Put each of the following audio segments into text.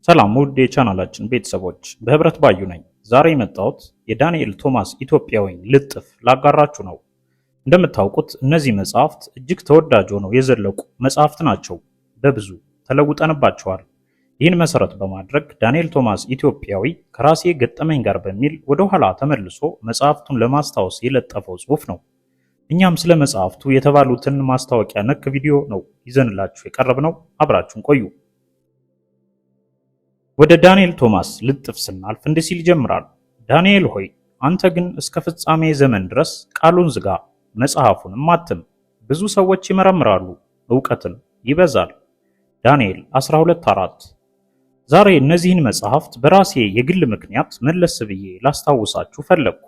ሰላም ውድ የቻናላችን ቤተሰቦች፣ በህብረት ባዩ ነኝ። ዛሬ የመጣሁት የዳንኤል ቶማስ ኢትዮጵያዊን ልጥፍ ላጋራችሁ ነው። እንደምታውቁት እነዚህ መጽሐፍት እጅግ ተወዳጅ ሆነው የዘለቁ መጽሐፍት ናቸው። በብዙ ተለውጠንባቸዋል። ይህን መሰረት በማድረግ ዳንኤል ቶማስ ኢትዮጵያዊ ከራሴ ገጠመኝ ጋር በሚል ወደ ኋላ ተመልሶ መጽሐፍቱን ለማስታወስ የለጠፈው ጽሑፍ ነው። እኛም ስለ መጽሐፍቱ የተባሉትን ማስታወቂያ ነክ ቪዲዮ ነው ይዘንላችሁ የቀረብነው። አብራችሁን ቆዩ። ወደ ዳንኤል ቶማስ ልጥፍ ስናልፍ እንዲህ ሲል ይጀምራል። ዳንኤል ሆይ አንተ ግን እስከ ፍጻሜ ዘመን ድረስ ቃሉን ዝጋ፣ መጽሐፉንም አትም። ብዙ ሰዎች ይመረምራሉ፣ ዕውቀትም ይበዛል። ዳንኤል 12:4። ዛሬ እነዚህን መጽሐፍት በራሴ የግል ምክንያት መለስ ብዬ ላስታውሳችሁ ፈለግኩ።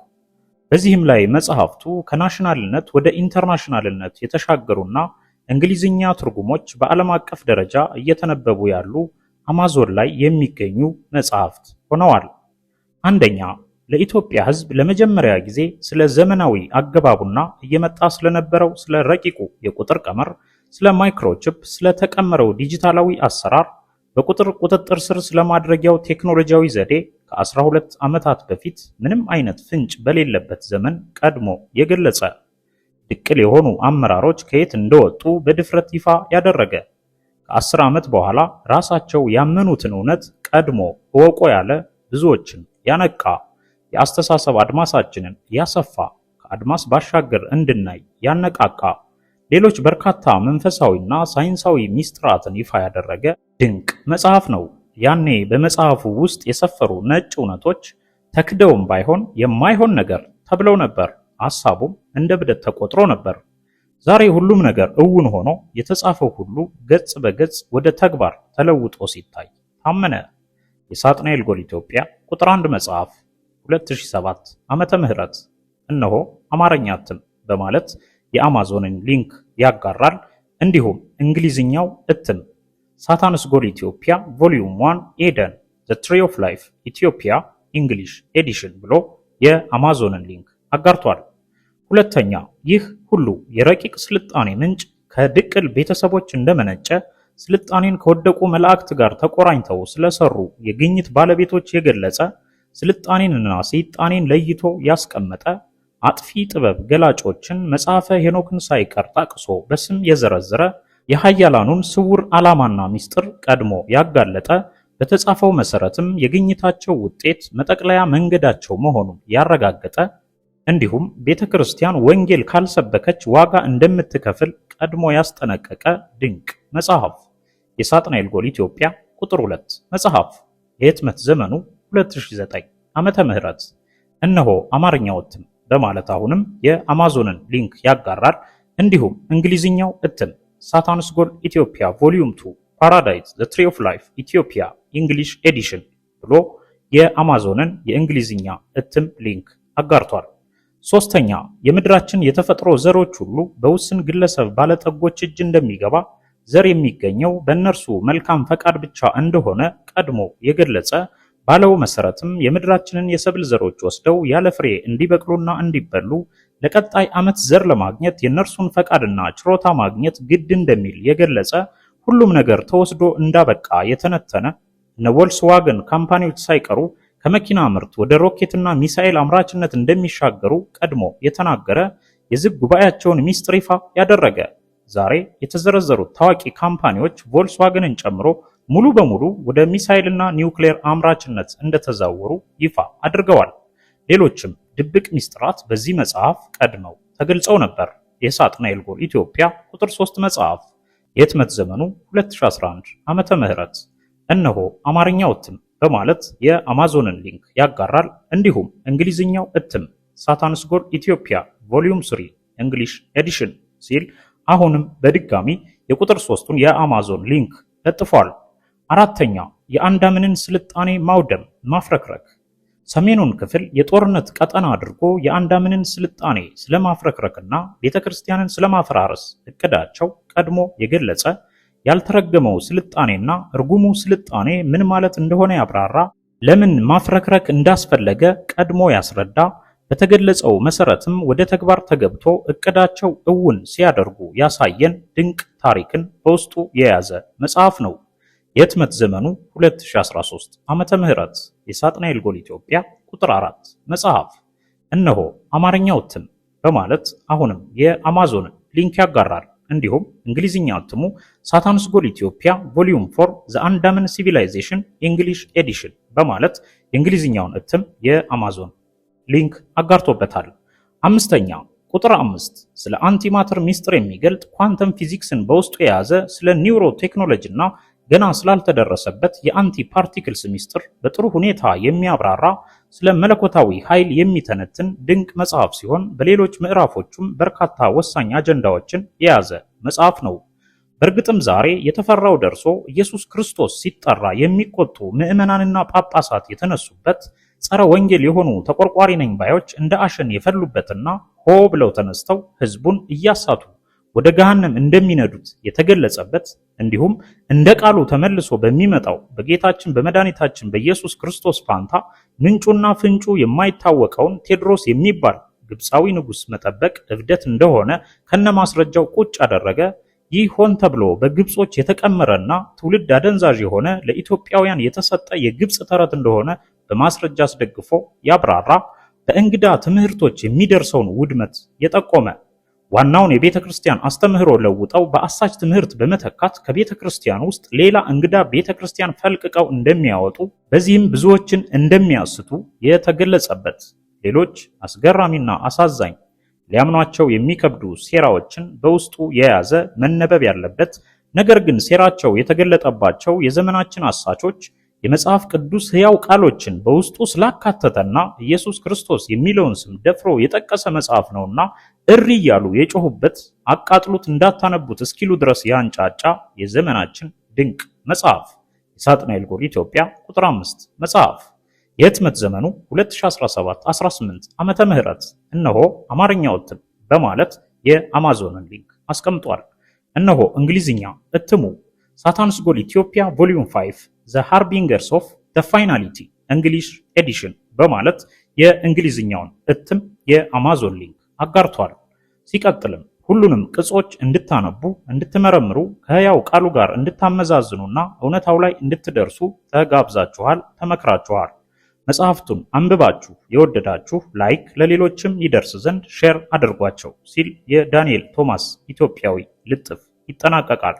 በዚህም ላይ መጽሐፍቱ ከናሽናልነት ወደ ኢንተርናሽናልነት የተሻገሩና እንግሊዝኛ ትርጉሞች በዓለም አቀፍ ደረጃ እየተነበቡ ያሉ አማዞን ላይ የሚገኙ መጽሐፍት ሆነዋል። አንደኛ፣ ለኢትዮጵያ ሕዝብ ለመጀመሪያ ጊዜ ስለ ዘመናዊ አገባቡና እየመጣ ስለነበረው ስለ ረቂቁ የቁጥር ቀመር፣ ስለ ማይክሮቺፕ፣ ስለ ተቀመረው ዲጂታላዊ አሰራር፣ በቁጥር ቁጥጥር ስር ስለማድረጊያው ቴክኖሎጂያዊ ዘዴ ከ12 ዓመታት በፊት ምንም አይነት ፍንጭ በሌለበት ዘመን ቀድሞ የገለጸ፣ ድቅል የሆኑ አመራሮች ከየት እንደወጡ በድፍረት ይፋ ያደረገ፣ ከ10 ዓመት በኋላ ራሳቸው ያመኑትን እውነት ቀድሞ እወቁ ያለ፣ ብዙዎችን ያነቃ፣ የአስተሳሰብ አድማሳችንን ያሰፋ፣ ከአድማስ ባሻገር እንድናይ ያነቃቃ፣ ሌሎች በርካታ መንፈሳዊና ሳይንሳዊ ሚስጥራትን ይፋ ያደረገ ድንቅ መጽሐፍ ነው። ያኔ በመጽሐፉ ውስጥ የሰፈሩ ነጭ እውነቶች ተክደውም ባይሆን የማይሆን ነገር ተብለው ነበር። ሐሳቡም እንደ ብደት ተቆጥሮ ነበር። ዛሬ ሁሉም ነገር እውን ሆኖ የተጻፈው ሁሉ ገጽ በገጽ ወደ ተግባር ተለውጦ ሲታይ ታመነ። የሳጥናኤል ጎል ኢትዮጵያ ቁጥር 1 መጽሐፍ 2007 ዓመተ ምህረት እነሆ አማርኛ እትም በማለት የአማዞንን ሊንክ ያጋራል። እንዲሁም እንግሊዝኛው እትም ሳታንስ ጎል ኢትዮጵያ ቮሊዩም 1 ኤደን ዘ ትሪ ኦፍ ላይፍ ኢትዮጵያ እንግሊሽ ኤዲሽን ብሎ የአማዞንን ሊንክ አጋርቷል። ሁለተኛ፣ ይህ ሁሉ የረቂቅ ስልጣኔ ምንጭ ከድቅል ቤተሰቦች እንደመነጨ ስልጣኔን ከወደቁ መላእክት ጋር ተቆራኝተው ስለሰሩ የግኝት ባለቤቶች የገለጸ፣ ስልጣኔንና ሰይጣኔን ለይቶ ያስቀመጠ፣ አጥፊ ጥበብ ገላጮችን መጽሐፈ ሄኖክን ሳይቀር ጠቅሶ በስም የዘረዘረ፣ የሃያላኑን ስውር ዓላማና ሚስጥር ቀድሞ ያጋለጠ፣ በተጻፈው መሰረትም የግኝታቸው ውጤት መጠቅለያ መንገዳቸው መሆኑን ያረጋገጠ፣ እንዲሁም ቤተክርስቲያን ወንጌል ካልሰበከች ዋጋ እንደምትከፍል ቀድሞ ያስጠነቀቀ ድንቅ መጽሐፍ የሳጥናኤል ጎል ኢትዮጵያ ቁጥር 2 መጽሐፍ የህትመት ዘመኑ 2009 ዓመተ ምህረት እነሆ አማርኛው እትም በማለት አሁንም የአማዞንን ሊንክ ያጋራል። እንዲሁም እንግሊዝኛው እትም ሳታንስ ጎል ኢትዮጵያ ቮሊዩም 2 ፓራዳይዝ ዘ ትሪ ኦፍ ላይፍ ኢትዮጵያ እንግሊሽ ኤዲሽን ብሎ የአማዞንን የእንግሊዝኛ እትም ሊንክ አጋርቷል። ሶስተኛ፣ የምድራችን የተፈጥሮ ዘሮች ሁሉ በውስን ግለሰብ ባለጠጎች እጅ እንደሚገባ፣ ዘር የሚገኘው በእነርሱ መልካም ፈቃድ ብቻ እንደሆነ ቀድሞ የገለጸ፣ ባለው መሰረትም የምድራችንን የሰብል ዘሮች ወስደው ያለ ፍሬ እንዲበቅሉና እንዲበሉ ለቀጣይ ዓመት ዘር ለማግኘት የእነርሱን ፈቃድና ችሮታ ማግኘት ግድ እንደሚል የገለጸ፣ ሁሉም ነገር ተወስዶ እንዳበቃ የተነተነ፣ እነ ቮልክስዋገን ካምፓኒዎች ሳይቀሩ ከመኪና ምርት ወደ ሮኬትና ሚሳኤል አምራችነት እንደሚሻገሩ ቀድሞ የተናገረ፣ የዝግ ጉባኤያቸውን ሚስጥር ይፋ ያደረገ፣ ዛሬ የተዘረዘሩት ታዋቂ ካምፓኒዎች ቮልክስዋገንን ጨምሮ ሙሉ በሙሉ ወደ ሚሳኤልና ኒውክሌር አምራችነት እንደተዛወሩ ይፋ አድርገዋል። ሌሎችም ድብቅ ሚስጥራት በዚህ መጽሐፍ ቀድመው ተገልጸው ነበር። የሳጥናኤል ጎል ኢትዮጵያ ቁጥር 3 መጽሐፍ የህትመት ዘመኑ 2011 ዓመተ ምህረት እነሆ አማርኛው እትም በማለት የአማዞንን ሊንክ ያጋራል። እንዲሁም እንግሊዝኛው እትም ሳታንስ ጎል ኢትዮጵያ ቮሊዩም 3 እንግሊሽ ኤዲሽን ሲል አሁንም በድጋሚ የቁጥር 3ቱን የአማዞን ሊንክ ለጥፏል። አራተኛ፣ የአንዳምንን ስልጣኔ ማውደም ማፍረክረክ። ሰሜኑን ክፍል የጦርነት ቀጠና አድርጎ የአንዳምንን ስልጣኔ ስለማፍረክረክና ቤተክርስቲያንን ስለማፈራረስ እቅዳቸው ቀድሞ የገለጸ፣ ያልተረገመው ስልጣኔና እርጉሙ ስልጣኔ ምን ማለት እንደሆነ ያብራራ፣ ለምን ማፍረክረክ እንዳስፈለገ ቀድሞ ያስረዳ፣ በተገለጸው መሰረትም ወደ ተግባር ተገብቶ እቅዳቸው እውን ሲያደርጉ ያሳየን ድንቅ ታሪክን በውስጡ የያዘ መጽሐፍ ነው። የህትመት ዘመኑ 2013 ዓመተ ምህረት የሳጥናኤል ጎል ኢትዮጵያ ቁጥር 4 መጽሐፍ እነሆ አማርኛው እትም በማለት አሁንም የአማዞንን ሊንክ ያጋራል። እንዲሁም እንግሊዝኛ እትሙ ሳታንስ ጎል ኢትዮጵያ ቮሊዩም 4 ዘ አንዳመን ሲቪላይዜሽን ኢንግሊሽ ኤዲሽን በማለት የእንግሊዝኛውን እትም የአማዞን ሊንክ አጋርቶበታል። አምስተኛ ቁጥር 5 ስለ አንቲማተር ሚስጥር የሚገልጥ ኳንተም ፊዚክስን በውስጡ የያዘ ስለ ኒውሮ ቴክኖሎጂ እና ገና ስላልተደረሰበት የአንቲ ፓርቲክልስ ሚስጥር በጥሩ ሁኔታ የሚያብራራ ስለ መለኮታዊ ኃይል የሚተነትን ድንቅ መጽሐፍ ሲሆን በሌሎች ምዕራፎቹም በርካታ ወሳኝ አጀንዳዎችን የያዘ መጽሐፍ ነው። በእርግጥም ዛሬ የተፈራው ደርሶ ኢየሱስ ክርስቶስ ሲጠራ የሚቆጡ ምዕመናንና ጳጳሳት የተነሱበት ጸረ ወንጌል የሆኑ ተቆርቋሪ ነኝ ባዮች እንደ አሸን የፈሉበትና ሆ ብለው ተነስተው ህዝቡን እያሳቱ ወደ ገሃነም እንደሚነዱት የተገለጸበት እንዲሁም እንደ ቃሉ ተመልሶ በሚመጣው በጌታችን በመድኃኒታችን በኢየሱስ ክርስቶስ ፋንታ ምንጩና ፍንጩ የማይታወቀውን ቴዎድሮስ የሚባል ግብፃዊ ንጉስ መጠበቅ እብደት እንደሆነ ከነማስረጃው ቁጭ አደረገ። ይህ ሆን ተብሎ በግብጾች የተቀመረና ትውልድ አደንዛዥ የሆነ ለኢትዮጵያውያን የተሰጠ የግብጽ ተረት እንደሆነ በማስረጃ አስደግፎ ያብራራ። በእንግዳ ትምህርቶች የሚደርሰውን ውድመት የጠቆመ ዋናውን የቤተ ክርስቲያን አስተምህሮ ለውጠው በአሳች ትምህርት በመተካት ከቤተ ክርስቲያን ውስጥ ሌላ እንግዳ ቤተ ክርስቲያን ፈልቅቀው እንደሚያወጡ በዚህም ብዙዎችን እንደሚያስቱ የተገለጸበት ሌሎች አስገራሚና አሳዛኝ ሊያምኗቸው የሚከብዱ ሴራዎችን በውስጡ የያዘ መነበብ ያለበት ነገር ግን ሴራቸው የተገለጠባቸው የዘመናችን አሳቾች የመጽሐፍ ቅዱስ ሕያው ቃሎችን በውስጡ ስላካተተና ኢየሱስ ክርስቶስ የሚለውን ስም ደፍሮ የጠቀሰ መጽሐፍ ነውና እሪ ያሉ የጮሁበት አቃጥሉት እንዳታነቡት እስኪሉ ድረስ ያንጫጫ የዘመናችን ድንቅ መጽሐፍ የሳጥናኤል ጎል ኢትዮጵያ ቁጥር 5 መጽሐፍ የህትመት ዘመኑ 2017-18 ዓመተ ምህረት እነሆ አማርኛው እትም በማለት የአማዞንን ሊንክ አስቀምጧል። እነሆ እንግሊዝኛ እትሙ ሳታንስ ጎል ኢትዮጵያ ቮሊዩም 5 ዘ ሃርቢንገርስ ኦፍ ዘ ፋይናሊቲ እንግሊሽ ኤዲሽን በማለት የእንግሊዝኛውን እትም የአማዞን ሊንክ አጋርቷል። ሲቀጥልም ሁሉንም ቅጾች እንድታነቡ እንድትመረምሩ ከሕያው ቃሉ ጋር እንድታመዛዝኑና እውነታው ላይ እንድትደርሱ ተጋብዛችኋል፣ ተመክራችኋል። መጽሐፍቱን አንብባችሁ የወደዳችሁ ላይክ ለሌሎችም ይደርስ ዘንድ ሼር አድርጓቸው ሲል የዳንኤል ቶማስ ኢትዮጵያዊ ልጥፍ ይጠናቀቃል።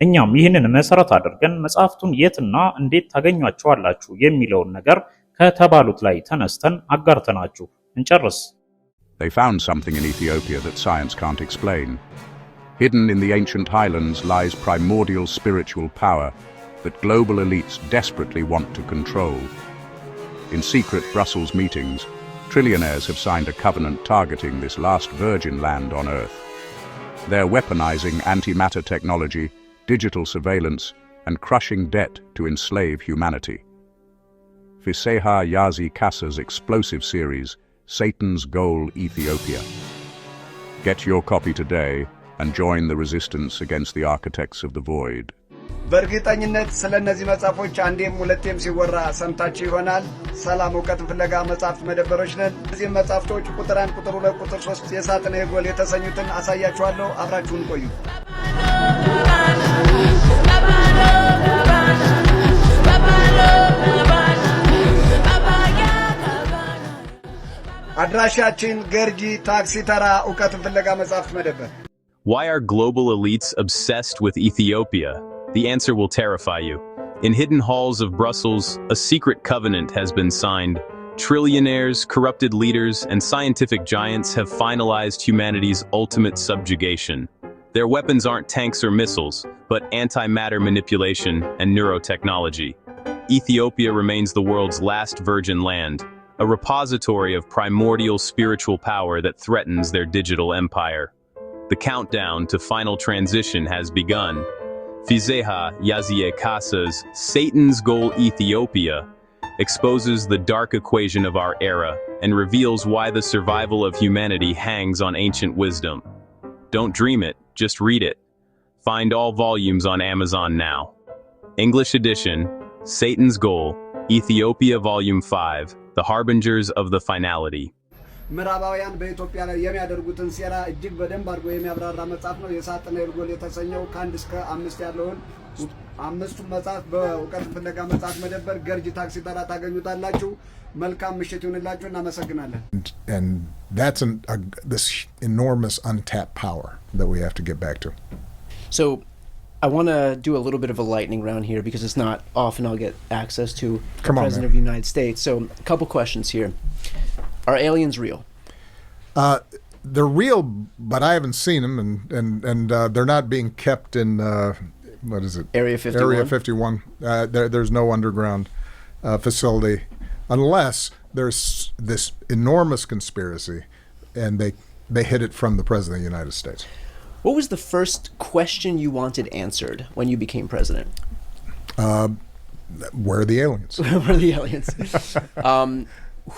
እኛም ይህንን መሰረት አድርገን መጽሐፍቱን የትና እንዴት ታገኟቸዋላችሁ የሚለውን ነገር ከተባሉት ላይ ተነስተን አጋርተናችሁ እንጨርስ። They found something in Ethiopia that science can't explain. Hidden in the ancient highlands lies primordial spiritual power that global elites desperately want to control. In secret Brussels meetings, trillionaires have signed a covenant targeting this last virgin land on Earth. They're weaponizing antimatter technology, digital surveillance, and crushing debt to enslave humanity. Fiseha Yazi Kassa's explosive series, Satan's Goal Ethiopia. Get your copy today and join the resistance against the architects of the void. በእርግጠኝነት ስለነዚህ መጽሐፎች አንዴም ሁለቴም ሲወራ ሰምታችሁ ይሆናል። ሰላም ዕውቀት ፍለጋ መጽሐፍት መደበሮች ነን። እዚህ መጽሐፍቶች ቁጥር 1፣ ቁጥር 2፣ ቁጥር 3 የሳጥናኤል ጎል የተሰኙትን አሳያችኋለሁ። አብራችሁን ቆዩ። አድራሻችን ገርጂ ታክሲ ተራ ዕውቀት ፍለጋ መጽሐፍት መደበር። Why are global elites obsessed with Ethiopia? The answer will terrify you. In hidden halls of Brussels, a secret covenant has been signed. Trillionaires, corrupted leaders, and scientific giants have finalized humanity's ultimate subjugation. Their weapons aren't tanks or missiles, but antimatter manipulation and neurotechnology. Ethiopia remains the world's last virgin land, a repository of primordial spiritual power that threatens their digital empire. The countdown to final transition has begun. Fiseha Yazie Kassa's Satan's Goal Ethiopia exposes the dark equation of our era and reveals why the survival of humanity hangs on ancient wisdom. Don't dream it, just read it. Find all volumes on Amazon now. English edition, Satan's Goal, Ethiopia Volume 5, The Harbingers of the Finality. ምዕራባውያን በኢትዮጵያ ላይ የሚያደርጉትን ሴራ እጅግ በደንብ አድርጎ የሚያብራራ መጽሐፍ ነው። የሳጥናኤል ጎል የተሰኘው ከ1 እስከ 5 ያለውን አምስቱን መጽሐፍ በእውቀት ፍለጋ መጽሐፍ መደብር ገርጂ ታክሲ ተራ ታገኙታላችሁ። መልካም ምሽት ይሁንላችሁ። እናመሰግናለን። And that's this enormous untapped power that we have to get back to. So I want to do a little bit of a lightning round here because it's not often I'll get access to the President of the United States. So a couple questions here. Are aliens real? They're real, but I haven't seen them, and they're not being kept in what is it? Area 51. Area 51. There's no underground facility unless there's this enormous conspiracy, and they hid it from the President of the United States. What was the first question you wanted answered when you became president? Where are the aliens? Where are the aliens?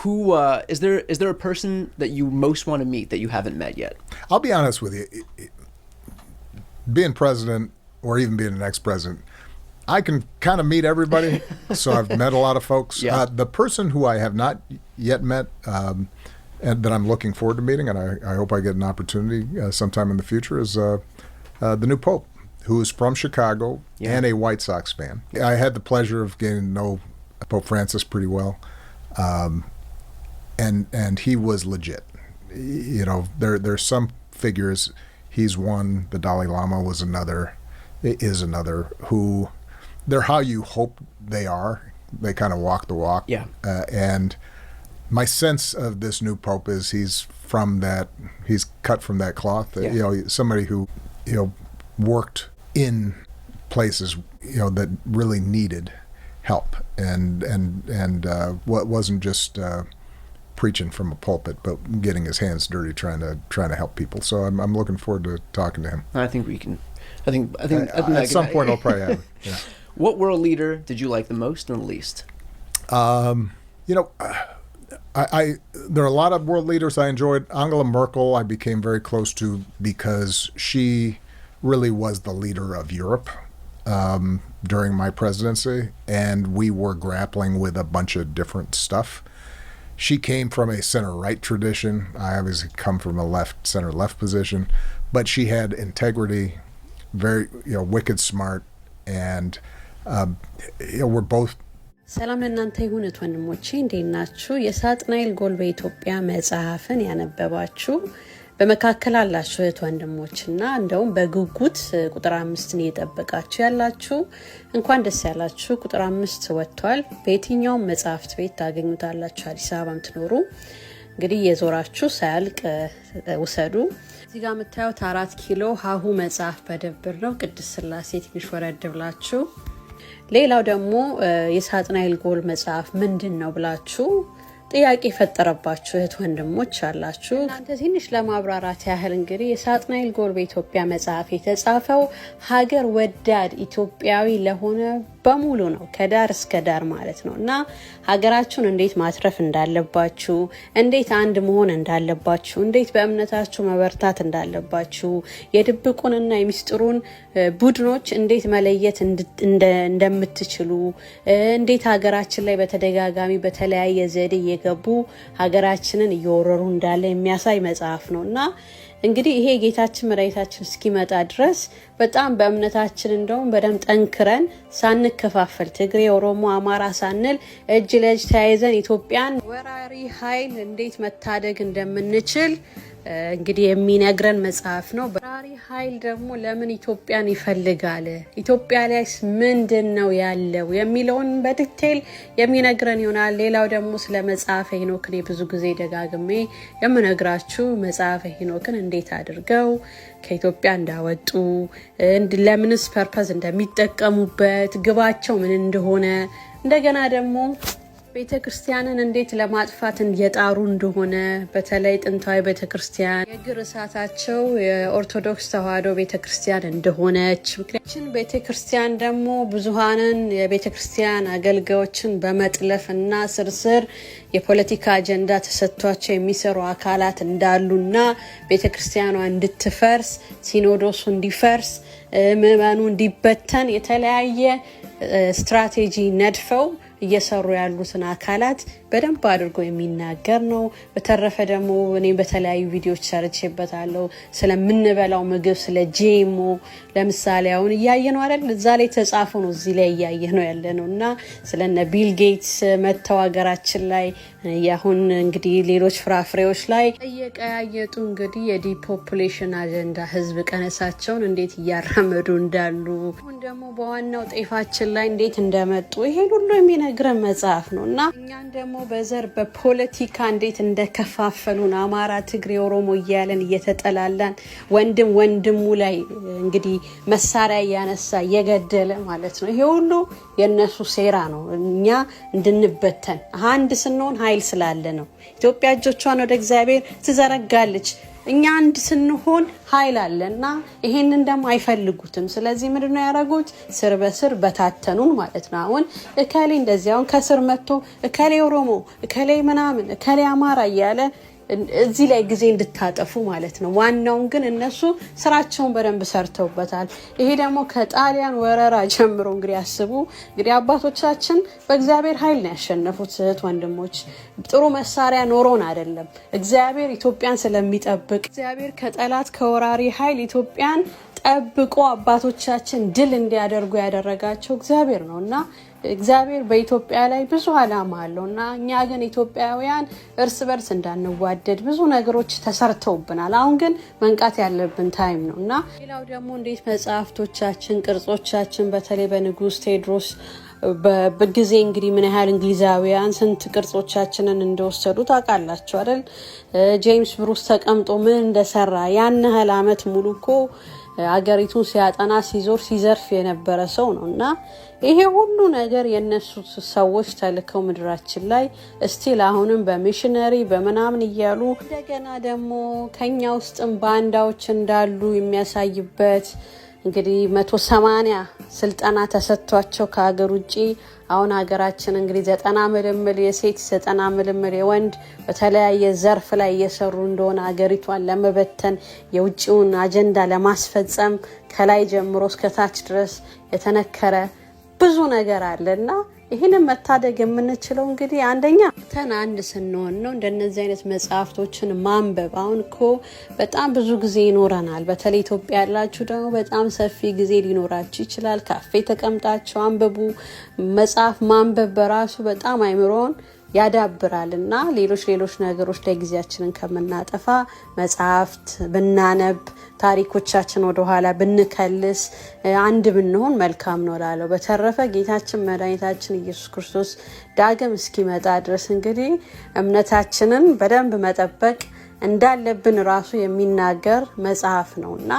Who is there a person that you most want to meet that you haven't met yet? I'll be honest with you. Being president, or even being an ex-president, I can kind of meet everybody. So I've met a lot of folks. Yeah. The person who I have not yet met, and that I'm looking forward to meeting, and I hope I get an opportunity sometime in the future, is the new Pope, who is from Chicago and a White Sox fan. I had the pleasure of getting to know Pope Francis pretty well. And he was legit. You know, there's some figures. He's one. The Dalai Lama is another. Who they're how you hope they are. They kind of walk the walk. Yeah. And my sense of this new pope is he's cut from that cloth. Yeah. You know, somebody who worked in places that really needed help, and what wasn't just preaching from a pulpit, but getting his hands dirty trying to help people. So I'm looking forward to talking to him. I think we can. I think at some point I'll probably have it. Yeah. What world leader did you like the most and the least? There are a lot of world leaders I enjoyed. Angela Merkel I became very close to because she really was the leader of Europe during my presidency, and we were grappling with a bunch of different stuff. She came from a center-right tradition. I obviously come from a center-left position, but she had integrity, very wicked smart, and we're both. ሰላም ለእናንተ ይሁን ወንድሞቼ፣ እንዴት ናችሁ? የሳጥናኤል ጎል በኢትዮጵያ መጽሐፍን ያነበባችሁ በመካከል አላችሁ ወንድሞችና እንደውም በጉጉት ቁጥር 5ን እየጠበቃችሁ ያላችሁ እንኳን ደስ ያላችሁ። ቁጥር 5 ወጥቷል። በየትኛው መጽሐፍት ቤት ታገኙታላችሁ? አዲስ አበባ የምትኖሩ እንግዲህ የዞራችሁ ሳያልቅ ውሰዱ። እዚህ ጋር የምታዩት 4 ኪሎ ሀሁ መጽሐፍ መደብር ነው። ቅድስት ሥላሴ ትንሽ ወረድ ብላችሁ። ሌላው ደግሞ የሳጥናኤል ጎል መጽሐፍ ምንድነው ብላችሁ ጥያቄ ፈጠረባችሁ ወንድሞች አላችሁ። አንተ ትንሽ ለማብራራት ያህል እንግዲህ የሳጥናኤል ጎል በኢትዮጵያ መጽሐፍ የተጻፈው ሀገር ወዳድ ኢትዮጵያዊ ለሆነ በሙሉ ነው፣ ከዳር እስከ ዳር ማለት ነውና ሀገራችሁን እንዴት ማትረፍ እንዳለባችሁ፣ እንዴት አንድ መሆን እንዳለባችሁ፣ እንዴት በእምነታችሁ መበርታት እንዳለባችሁ፣ የድብቁንና የሚስጥሩን ቡድኖች እንዴት መለየት እንደምትችሉ፣ እንዴት ሀገራችን ላይ በተደጋጋሚ በተለያየ ዘዴ የገቡ ሀገራችንን እየወረሩ እንዳለ የሚያሳይ መጽሐፍ ነውና እንግዲህ ይሄ ጌታችን መድኃኒታችን እስኪመጣ ድረስ በጣም በእምነታችን እንደውም በደም ጠንክረን ሳንከፋፈል ትግሬ፣ ኦሮሞ፣ አማራ ሳንል እጅ ለእጅ ተያይዘን ኢትዮጵያን ወራሪ ኃይል እንዴት መታደግ እንደምንችል እንግዲህ የሚነግረን መጽሐፍ ነው። ወራሪ ኃይል ደግሞ ለምን ኢትዮጵያን ይፈልጋል፣ ኢትዮጵያ ላይስ ምንድነው ያለው የሚለውን በዲቴል የሚነግረን ይሆናል። ሌላው ደግሞ ስለ መጽሐፈ ሄኖክ ብዙ ጊዜ ደጋግሜ የምነግራችሁ መጽሐፈ ሄኖክን እንዴት አድርገው ከኢትዮጵያ እንዳወጡ፣ ለምንስ ፐርፐዝ እንደሚጠቀሙበት፣ ግባቸው ምን እንደሆነ፣ እንደገና ደግሞ ቤተክርስቲያንን እንዴት ለማጥፋት እየጣሩ እንደሆነ፣ በተለይ ጥንታዊ ቤተክርስቲያን የግር እሳታቸው የኦርቶዶክስ ተዋሕዶ ቤተክርስቲያን እንደሆነች፣ ምክንያቱም ቤተክርስቲያን ደግሞ ብዙሃንን የቤተክርስቲያን አገልጋዮችን በመጥለፍና ስርስር የፖለቲካ አጀንዳ ተሰጥቷቸው የሚሰሩ አካላት እንዳሉና ቤተክርስቲያኗ እንድትፈርስ፣ ሲኖዶሱ እንዲፈርስ፣ ምዕመኑ እንዲበተን የተለያየ ስትራቴጂ ነድፈው እየሰሩ ያሉትን አካላት በደንብ አድርጎ የሚናገር ነው። በተረፈ ደግሞ እኔ በተለያዩ ቪዲዮዎች ሰርቼበታለሁ ስለምንበላው ምግብ ስለ ጄሞ ለምሳሌ አሁን እያየነው አይደል እዛ ላይ ተጻፈ ነው እዚህ ላይ እያየነው ያለነውና ስለነ ቢል ጌትስ መተው ሀገራችን ላይ ያሁን እንግዲህ ሌሎች ፍራፍሬዎች ላይ እየቀያየጡ እንግዲህ የዲፖፑሌሽን አጀንዳ ህዝብ ቀነሳቸውን እንዴት እያራመዱ እንዳሉ አሁን ደግሞ በዋናው ጤፋችን ላይ እንዴት እንደመጡ ይሄን ሁሉ የሚነግረን መጽሐፍ ነውና እኛን ደግሞ በዘር በፖለቲካ እንዴት እንደከፋፈሉን አማራ፣ ትግሬ፣ ኦሮሞ እያለን እየተጠላላን ወንድም ወንድሙ ላይ እንግዲህ መሳሪያ ያነሳ እየገደለ ማለት ነው። ይሄ ሁሉ የነሱ ሴራ ነው እኛ እንድንበተን አንድ ስንሆን ኃይል ስላለ ነው። ኢትዮጵያ እጆቿን ወደ እግዚአብሔር ትዘረጋለች። እኛ አንድ ስንሆን ኃይል አለና ይሄንን ደግሞ አይፈልጉትም። ስለዚህ ምንድነው ያደረጉት? ስር በስር በታተኑን ማለት ነው። አሁን እከሌ እንደዚህ አሁን ከስር መጥቶ እከሌ ኦሮሞ፣ እከሌ ምናምን፣ እከሌ አማራ እያለ እዚህ ላይ ጊዜ እንድታጠፉ ማለት ነው። ዋናውን ግን እነሱ ስራቸውን በደንብ ሰርተውበታል። ይሄ ደግሞ ከጣሊያን ወረራ ጀምሮ እንግዲህ ያስቡ እንግዲህ አባቶቻችን በእግዚአብሔር ኃይል ነው ያሸነፉት። ወንድሞች ጥሩ መሳሪያ ኖሮን አይደለም። እግዚአብሔር ኢትዮጵያን ስለሚጠብቅ እግዚአብሔር ከጠላት ከወራሪ ኃይል ኢትዮጵያን ጠብቆ አባቶቻችን ድል እንዲያደርጉ ያደረጋቸው እግዚአብሔር ነውና እግዚአብሔር በኢትዮጵያ ላይ ብዙ ዓላማ አለውና እኛ ግን ኢትዮጵያውያን እርስ በርስ እንዳንዋደድ ብዙ ነገሮች ተሰርተውብናል። አሁን ግን መንቃት ያለብን ታይም ነውና ሌላው ደግሞ እንዴት መጽሐፍቶቻችን ቅርጾቻችን በተለይ በንጉስ ቴዎድሮስ በጊዜ እንግዲህ ምን ያህል እንግሊዛውያን ስንት ቅርጾቻችንን እንደወሰዱ ታውቃላችሁ አይደል? ጄምስ ብሩስ ተቀምጦ ምን እንደሰራ ያን ያህል አመት ሙሉ እኮ አገሪቱን ሲያጠና ሲዞር ሲዘርፍ የነበረ ሰው ነውና ይሄ ሁሉ ነገር የነሱ ሰዎች ተልከው ምድራችን ላይ እስቲል አሁንም በሚሽነሪ በመናምን እያሉ እንደገና ደግሞ ከኛ ውስጥም ባንዳዎች እንዳሉ የሚያሳይበት እንግዲህ 180 ስልጠና ተሰጥቷቸው ከሀገር ውጪ አሁን ሀገራችን እንግዲህ 90 ምልምል የሴት 90 ምልምል የወንድ በተለያየ ዘርፍ ላይ እየሰሩ እንደሆነ ሀገሪቷን ለመበተን የውጪውን አጀንዳ ለማስፈጸም ከላይ ጀምሮ እስከ ታች ድረስ የተነከረ ብዙ ነገር አለና ይሄንን መታደግ የምንችለው እንግዲህ አንደኛ አንድ ስንሆን ነው። እንደነዚህ አይነት መጽሐፍቶችን ማንበብ አሁን እኮ በጣም ብዙ ጊዜ ይኖረናል። በተለይ ኢትዮጵያ ያላችሁ ደግሞ በጣም ሰፊ ጊዜ ሊኖራችሁ ይችላል። ካፌ ተቀምጣችሁ አንብቡ። መጽሐፍ ማንበብ በራሱ በጣም አይምሮን ያዳብራልና ሌሎች ነገሮች ላይ ጊዜያችንን ከምናጠፋ መጽሐፍት ብናነብ ታሪኮቻችን ወደ ኋላ ብንከልስ አንድ ብንሆን መልካም ነው ላለው። በተረፈ ጌታችን መድኃኒታችን ኢየሱስ ክርስቶስ ዳግም እስኪመጣ ድረስ እንግዲህ እምነታችንን በደንብ መጠበቅ እንዳለብን ራሱ የሚናገር መጽሐፍ ነውና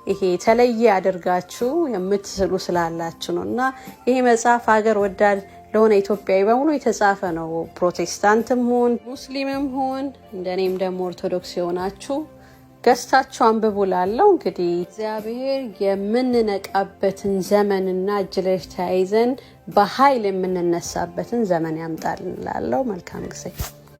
ይሄ ተለየ አድርጋችሁ የምትስሉ ስላላችሁ ነውና ይሄ መጽሐፍ ሀገር ወዳድ ለሆነ ኢትዮጵያዊ በሙሉ የተጻፈ ነው። ፕሮቴስታንትም ሆን ሙስሊምም ሆን እንደኔም ደግሞ ኦርቶዶክስ የሆናችሁ ገዝታችሁ አንብቡ ላለው እንግዲህ እግዚአብሔር የምንነቃበትን ዘመንና እጅ ለእጅ ተያይዘን በኃይል የምንነሳበትን ዘመን ያምጣልን ላለው መልካም ጊዜ